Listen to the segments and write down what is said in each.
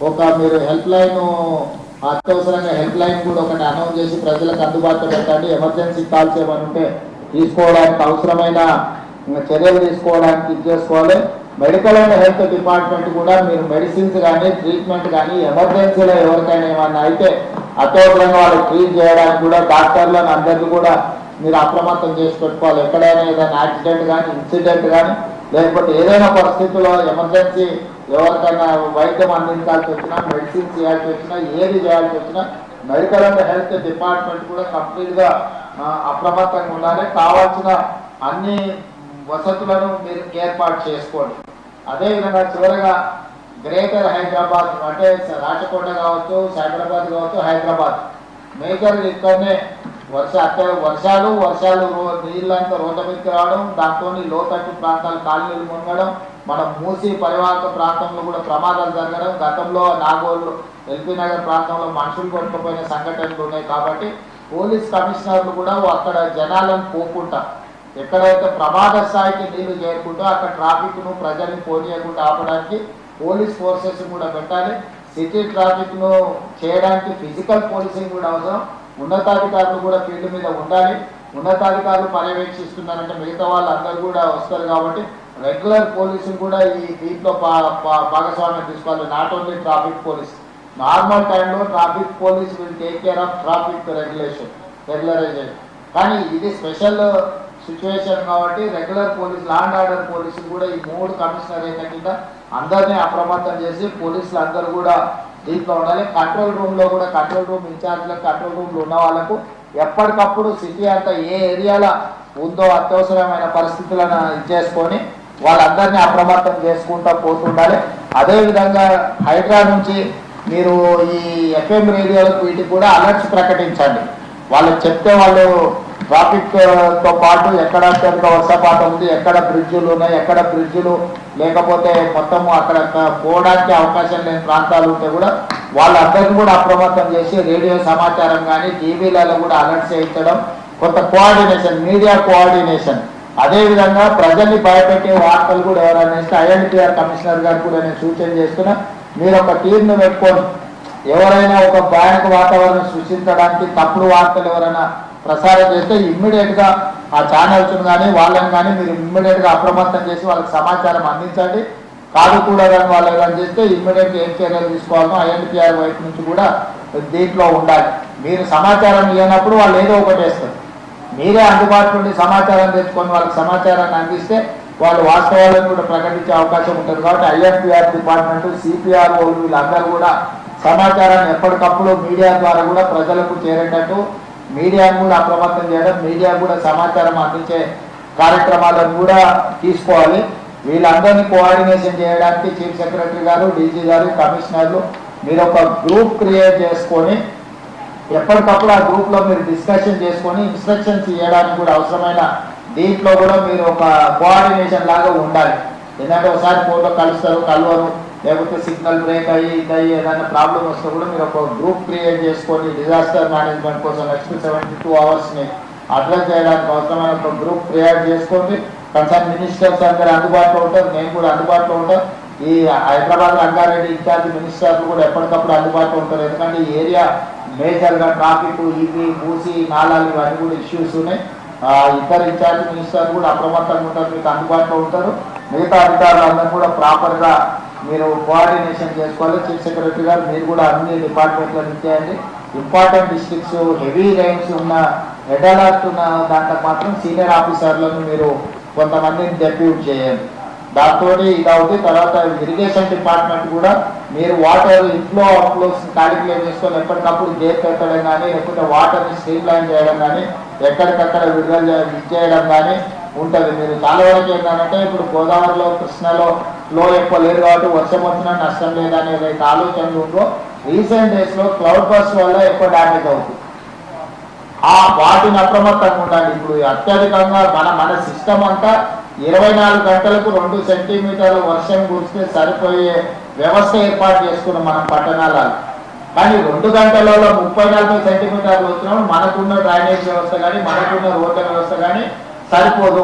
ఒక మీరు help line అత్యవసరంగా హెల్ప్ లైన్ కూడా ఒకటి అనౌన్స్ చేసి ప్రజలకు అందుబాటులో పెట్టండి. ఎమర్జెన్సీ కాల్స్ ఏమైనా ఉంటే తీసుకోవడానికి అవసరమైన చర్యలు తీసుకోవడానికి ఇది చేసుకోవాలి. మెడికల్ అండ్ హెల్త్ డిపార్ట్మెంట్ కూడా మీరు మెడిసిన్స్ కానీ ట్రీట్మెంట్ కానీ ఎమర్జెన్సీలో ఎవరికైనా ఏమన్నా అయితే అత్యవసరంగా వాళ్ళు ట్రీట్ చేయడానికి కూడా డాక్టర్లను అందరికీ కూడా మీరు అప్రమత్తం చేసి పెట్టుకోవాలి. ఎక్కడైనా ఏదైనా యాక్సిడెంట్ కానీ ఇన్సిడెంట్ కానీ లేకపోతే ఏదైనా పరిస్థితుల్లో ఎమర్జెన్సీ ఎవరికైనా వైద్యం అందించాల్సి వచ్చినా మెడిసిన్స్ చేయాల్సి వచ్చినా ఏది చేయాల్సి వచ్చినా మెడికల్ అండ్ హెల్త్ డిపార్ట్మెంట్ కూడా కంప్లీట్గా అప్రమత్తంగా ఉండాలి. కావాల్సిన అన్ని వసతులను మీరు ఏర్పాటు చేసుకోండి. అదేవిధంగా చివరగా గ్రేటర్ హైదరాబాద్ అంటే రాచకొండ కావచ్చు, సైబరాబాద్ కావచ్చు, హైదరాబాద్ మేజర్ ఇక్కడనే వర్షాలు నీళ్ళంతా రోడ్ల మీదకి రావడం, దాంతో లోతట్టు ప్రాంతాలు కాలనీలు మునగడం, మనం మూసి పరివాహక ప్రాంతంలో కూడా ప్రమాదాలు జరగడం, గతంలో నాగోళ్ళు ఎల్పీ నగర్ ప్రాంతంలో మనుషులు కొట్టుకుపోయిన సంఘటనలు ఉన్నాయి. కాబట్టి పోలీస్ కమిషనర్లు కూడా అక్కడ జనాలను పోకుండా ఎక్కడైతే ప్రమాద స్థాయికి నీళ్లు చేరుకుంటూ అక్కడ ట్రాఫిక్ను ప్రజల్ని పోనీయకుండా ఆపడానికి పోలీస్ ఫోర్సెస్ కూడా పెట్టాలి. సిటీ ట్రాఫిక్ను చేయడానికి ఫిజికల్ పోలీసింగ్ కూడా అవసరం. ఉన్నతాధికారులు కూడా ఫీల్డ్ మీద ఉండాలి. ఉన్నతాధికారులు పర్యవేక్షిస్తున్నారంటే మిగతా వాళ్ళందరూ కూడా వస్తారు. కాబట్టి రెగ్యులర్ పోలీసులు కూడా ఈ దీంట్లో భాగస్వామ్యం తీసుకోవాలి. Not only traffic police, normal టైంలో traffic police will take care of traffic regularization. కానీ ఇది స్పెషల్ సిచ్యువేషన్ కాబట్టి regular police, law and order పోలీసులు కూడా ఈ 3 కమిషనర్ అయిన కింద అందరినీ అప్రమత్తం చేసి పోలీసులు అందరూ కూడా దీంట్లో ఉండాలి. కంట్రోల్ రూమ్లో కూడా కంట్రోల్ రూమ్ ఇన్ఛార్జ్లకు, కంట్రోల్ రూమ్లో ఉన్న వాళ్ళకు ఎప్పటికప్పుడు సిటీ అంతా ఏ ఏరియాలో ఉందో అత్యవసరమైన పరిస్థితులను చేసుకొని వాళ్ళందరినీ అప్రమత్తం చేసుకుంటూ పోతుండాలి. అదేవిధంగా హైదరాబాద్ నుంచి మీరు ఈ ఎఫ్ఎం రేడియోలకు వీటికి కూడా అలర్ట్స్ ప్రకటించండి. వాళ్ళకి చెప్తే వాళ్ళు ట్రాఫిక్తో పాటు ఎక్కడ అత్యంత వర్షపాతం ఉంది, ఎక్కడ బ్రిడ్జులు ఉన్నాయి, ఎక్కడ బ్రిడ్జులు లేకపోతే మొత్తము అక్కడ పోవడానికి అవకాశం లేని ప్రాంతాలు ఉంటే కూడా వాళ్ళందరినీ కూడా అప్రమత్తం చేసి రేడియో సమాచారం కానీ టీవీలలో కూడా అలర్ట్ చేయించడం, కొంత కోఆర్డినేషన్, మీడియా కోఆర్డినేషన్. అదేవిధంగా ప్రజల్ని భయపెట్టే వార్తలు కూడా ఎవరైనా ఇస్తే ఐఎన్టీఆర్ కమిషనర్ గారు కూడా నేను సూచన చేస్తున్నా, మీరు ఒక టీంను పెట్టుకొని ఎవరైనా ఒక భయానక వాతావరణం సృష్టించడానికి తప్పుడు వార్తలు ఎవరైనా ప్రసారం చేస్తే ఇమ్మీడియట్గా ఆ ఛానల్స్ కానీ వాళ్ళని కానీ మీరు ఇమ్మీడియట్గా అప్రమత్తం చేసి వాళ్ళకి సమాచారం అందించండి. కాదు కూడా కానీ వాళ్ళు ఏదైనా చేస్తే ఇమ్మీడియట్గా ఏం చర్యలు తీసుకోవాలో ఐఎన్టీఆర్ వైపు నుంచి కూడా దీంట్లో ఉండాలి. మీరు సమాచారం ఇవ్వనప్పుడు వాళ్ళు ఏదో ఒకటి వేస్తారు. మీరే అందుబాటులో ఉండి సమాచారం తెచ్చుకొని వాళ్ళకి సమాచారాన్ని అందిస్తే వాళ్ళు వాస్తవాలను కూడా ప్రకటించే అవకాశం ఉంటుంది. కాబట్టి ఐఎన్టీఆర్ డిపార్ట్మెంట్, సిపిఆర్ఓ వీళ్ళందరూ కూడా సమాచారాన్ని ఎప్పటికప్పుడు మీడియా ద్వారా కూడా ప్రజలకు చేరేటట్టు మీడియాను కూడా అప్రమత్తం చేయడం, మీడియా కూడా సమాచారం అందించే కార్యక్రమాలను కూడా తీసుకోవాలి. వీళ్ళందరినీ కోఆర్డినేషన్ చేయడానికి చీఫ్ సెక్రటరీ గారు, డీజీ గారు, కమిషనర్లు మీరు ఒక గ్రూప్ క్రియేట్ చేసుకొని ఎప్పటికప్పుడు ఆ గ్రూప్లో మీరు డిస్కషన్ చేసుకొని ఇన్స్ట్రక్షన్స్ ఇవ్వడానికి కూడా అవసరమైన దీంట్లో కూడా మీరు ఒక కోఆర్డినేషన్ లాగా ఉండాలి. ఎందుకంటే ఒకసారి ఫోటో కలుస్తారు, కలవరు, లేకపోతే సిగ్నల్ బ్రేక్ అయ్యి ఇదయ్యి ఏదైనా ప్రాబ్లం వస్తే కూడా మీరు ఒక గ్రూప్ క్రియేట్ చేసుకొని డిజాస్టర్ మేనేజ్మెంట్ కోసం నెక్స్ట్ 72 అవర్స్ని అడ్రస్ చేయడానికి అవసరమైన ఒక గ్రూప్ క్రియేట్ చేసుకోండి. కన్సర్న్ మినిస్టర్స్ అందరూ అందుబాటులో ఉంటారు, నేను కూడా అందుబాటులో ఉంటాను. ఈ హైదరాబాద్ రంగారెడ్డి ఇన్ఛార్జ్ మినిస్టర్లు కూడా ఎప్పటికప్పుడు అందుబాటులో ఉంటారు. ఎందుకంటే ఈ ఏరియా మేజర్గా ట్రాఫిక్, ఈపీ, మూసి, నాలాలు ఇవన్నీ కూడా ఇష్యూస్ ఉన్నాయి. ఇద్దరు ఇన్ఛార్జ్ మినిస్టర్లు కూడా అప్రమత్తంగా ఉంటారు, మీకు అందుబాటులో ఉంటారు. మిగతా అధికారులు అందరూ కూడా ప్రాపర్గా మీరు కోఆర్డినేషన్ చేసుకోవాలి. చీఫ్ సెక్రటరీ గారు మీరు కూడా అన్ని డిపార్ట్మెంట్లో ఇచ్చేయండి. ఇంపార్టెంట్ డిస్ట్రిక్ట్స్, హెవీ రైన్స్ ఉన్న, రెడ్ అలర్ట్ ఉన్న దాంట్లో మాత్రం సీనియర్ ఆఫీసర్లను మీరు కొంతమందిని డెప్యూట్ చేయండి. దాంతో ఇది తర్వాత ఇరిగేషన్ డిపార్ట్మెంట్ కూడా మీరు వాటర్ ఇన్ఫ్లో అవుట్ఫ్లోస్ క్యాలిక్యులేట్ చేసుకొని ఎప్పటికప్పుడు గేట్ పెట్టడం కానీ, లేకపోతే వాటర్ని స్ట్రీమ్ లైన్ చేయడం కానీ, ఎక్కడికక్కడ విడుదల చేయడం కానీ ఉంటుంది. మీరు చాలా వరకు ఏంటంటే ఇప్పుడు గోదావరిలో, కృష్ణలో ఫ్లో ఎక్కువ లేదు కాబట్టి వర్షం వచ్చినా నష్టం లేదనే ఏదైతే ఆలోచనలు ఉందో రీసెంట్ డేస్లో క్లౌడ్ బస్ట్ వల్ల ఎక్కువ డ్యామేజ్ అవుతుంది. వాటిని అప్రమత్తంగా ఉండాలి. ఇప్పుడు అత్యధికంగా మన సిస్టమ్ అంతా 24 గంటలకు 2 సెంటీమీటర్ల వర్షం కురిస్తే సరిపోయే వ్యవస్థ ఏర్పాటు చేసుకున్నాం మనం పట్టణాలలో. కానీ 2 గంటలలో 30-40 సెంటీమీటర్లు వచ్చినప్పుడు మనకున్న డ్రైనేజ్ వ్యవస్థ కానీ, మనకున్న రోడ్ల వ్యవస్థ కానీ సరిపోదు.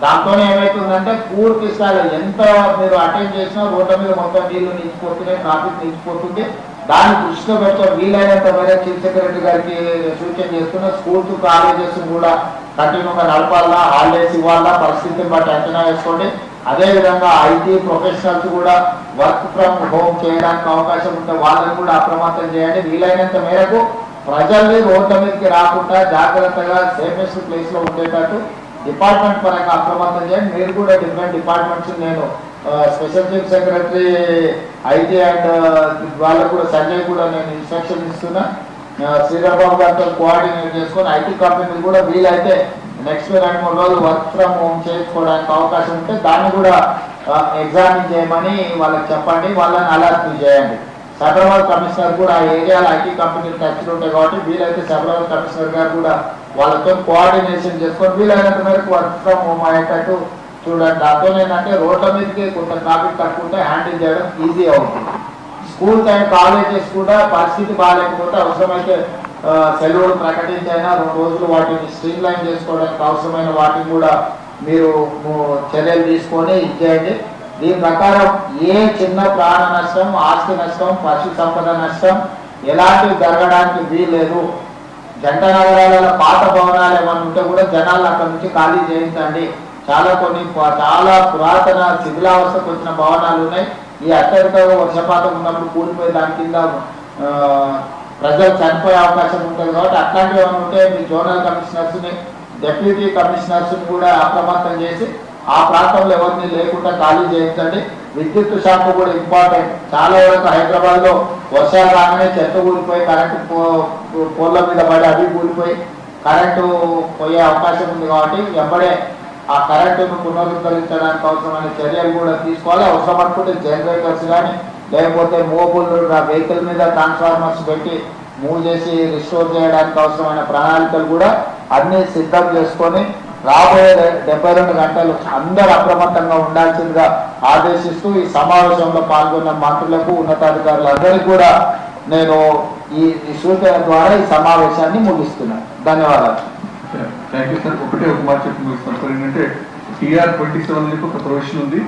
దాంతో ఏమవుతుందంటే పూర్తి స్థాయిలో ఎంత మీరు అటెండ్ చేసినా రోడ్ల మీద మొత్తం నీళ్లు నిలిచిపోతున్నాయి, ట్రాఫిక్ నిలిచిపోతుంది. దాన్ని దృష్టిలో పెట్టుకొని వీలైనంత మేర చీఫ్ సెక్రటరీ గారికి సూచన చేస్తున్న స్కూల్స్ కాలేజెస్ కూడా కంటిన్యూగా నడపాలా, హాలిడేస్ ఇవ్వాలా, పరిస్థితిని బట్టి అంచనా వేసుకోండి. అదేవిధంగా ఐటీ ప్రొఫెషనల్స్ కూడా వర్క్ ఫ్రమ్ హోమ్ చేయడానికి అవకాశం ఉంటే వాళ్ళని కూడా అప్రమత్తం చేయండి. వీలైనంత మేరకు ప్రజల్ని రోడ్ల మీదకి రాకుండా జాగ్రత్తగా సేఫెస్ట్ ప్లేస్ లో ఉండేటట్టు డిపార్ట్మెంట్ పరంగా అప్రమత్తం చేయండి. మీరు కూడా డిఫరెంట్ డిపార్ట్మెంట్స్ నేను special chief secretary IT and వాళ్ళకు కూడా సంజయ్ కూడా నేను ఇన్స్ట్రక్షన్ ఇస్తున్నా. శ్రీరాబాబు గారితో కోఆర్డినేట్ చేసుకొని ఐటీ కంపెనీలు కూడా వీలైతే నెక్స్ట్ 2-3 రోజులు వర్క్ ఫ్రమ్ హోమ్ చేసుకోవడానికి అవకాశం ఉంటే దాన్ని కూడా ఎగ్జామిన్ చేయమని వాళ్ళకి చెప్పండి, వాళ్ళని అలర్ట్ చేయండి. సైబరాబాద్ కమిషనర్ కూడా ఆ ఏరియాలో ఐటీ కంపెనీలు టచ్లు ఉంటాయి కాబట్టి వీలైతే సైబరాబాద్ కమిషనర్ గారు కూడా వాళ్ళతో కోఆర్డినేషన్ చేసుకొని వీలైనంత మేరకు వర్క్ ఫ్రమ్ హోమ్ అయ్యేటట్టు చూడండి. దాంతో ఏంటంటే రోడ్ల మీదకి కొంత ట్రాఫిక్ తక్కువ ఉంటే హ్యాండిల్ చేయడం ఈజీ అవుతుంది. స్కూల్స్ అండ్ కాలేజెస్ కూడా పరిస్థితి బాగాలేకపోతే అవసరమైతే సెలవులు ప్రకటించైనా 2 రోజులు వాటిని స్ట్రీమ్ లైన్ చేసుకోవడానికి అవసరమైన వాటిని కూడా మీరు చర్యలు తీసుకొని ఇచ్చేయండి. దీని ప్రకారం ఏ చిన్న ప్రాణ నష్టం, ఆస్తి నష్టం, పశు సంపద నష్టం ఎలాంటివి జరగడానికి వీల్లేదు. జంట నగరాలలో పాత భవనాలు ఏమైనా ఉంటే కూడా జనాలు అక్కడ నుంచి ఖాళీ చేయించండి. చాలా పురాతన శిథిలావస్థకు వచ్చిన భవనాలు ఉన్నాయి. ఈ అత్యధిక వర్షపాతం ఉన్నప్పుడు కూలిపోయి దాని కింద ప్రజలు చనిపోయే అవకాశం ఉంటుంది కాబట్టి అట్లాంటివి ఏమైనా ఉంటే మీ జోనల్ కమిషనర్స్ని, డెప్యూటీ కమిషనర్స్ని కూడా అప్రమత్తం చేసి ఆ ప్రాంతంలో ఎవరిని లేకుండా ఖాళీ చేయించండి. విద్యుత్ శాఖ కూడా ఇంపార్టెంట్. చాలా వరకు హైదరాబాద్ లో వర్షాలు రాగానే చెత్త కూలిపోయి కరెంటు పోల్ల మీద పడి అవి కూలిపోయి కరెంటు పోయే అవకాశం ఉంది కాబట్టి వెంబడే ఆ కరెంటును పునరుద్ధరించడానికి అవసరమైన చర్యలు కూడా తీసుకోవాలి. అవసరం అనుకుంటే జనరేటర్స్ కానీ లేకపోతే మోబుల్ వెహికల్ మీద ట్రాన్స్ఫార్మర్స్ పెట్టి మూవ్ చేసి రిస్టోర్ చేయడానికి అవసరమైన ప్రణాళికలు కూడా అన్ని సిద్ధం చేసుకొని రాబోయే 72 గంటలు అందరూ అప్రమత్తంగా ఉండాల్సిందిగా ఆదేశిస్తూ ఈ సమావేశంలో పాల్గొన్న మంత్రులకు, ఉన్నతాధికారులందరికీ కూడా నేను ఈ సూచన ద్వారా ఈ సమావేశాన్ని ముగిస్తున్నాను. ధన్యవాదాలు. Thank you sir. ఒకటే ఒక మాట చెప్పి ముగిస్తాను సార్. ఏంటంటే TR 27 ఒక ప్రొవిజన్ ఉంది.